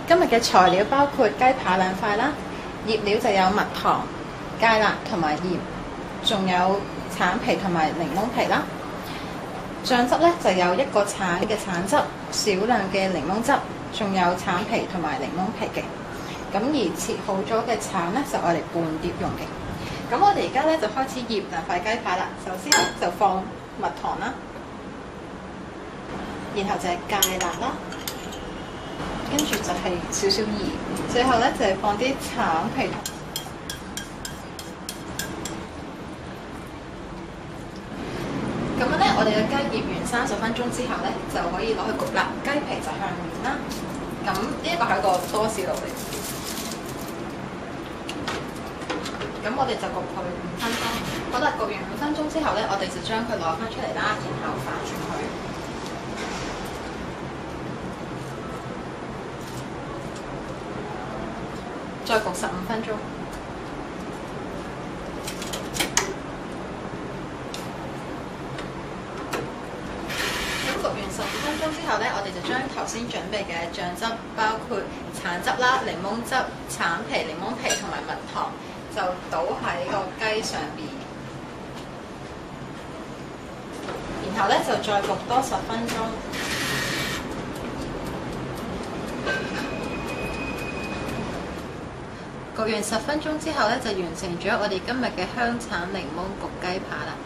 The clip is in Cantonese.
今日嘅材料包括雞扒2塊啦，醃料就有蜜糖、芥辣同埋鹽，仲有橙皮同埋檸檬皮啦。醬汁咧就有1個橙嘅橙汁、少量嘅檸檬汁，仲有橙皮同埋檸檬皮嘅。咁而切好咗嘅橙咧就愛嚟拌碟用嘅。咁我哋而家咧就開始醃2塊雞扒啦。首先咧就放蜜糖啦，然後就係芥辣啦，跟住就係少少鹽，最後咧就係放啲橙皮。咁樣咧，我哋嘅雞醃完30分鐘之後咧，就可以攞去焗啦。雞皮就向面啦。咁呢一個係一個多士爐嚟。咁我哋就焗佢5分鐘。好啦，焗完5分鐘之後咧，我哋就將佢攞翻出嚟啦，然後反轉佢，再焗15分鐘。焗完15分鐘之後咧，我哋就將頭先準備嘅醬汁，包括橙汁啦、檸檬汁、橙皮、檸檬皮同埋蜜糖，就倒喺個雞上邊，然後咧就再焗多10分鐘。焗完10分鐘之後咧，就完成咗我哋今日嘅香橙檸檬焗雞扒啦。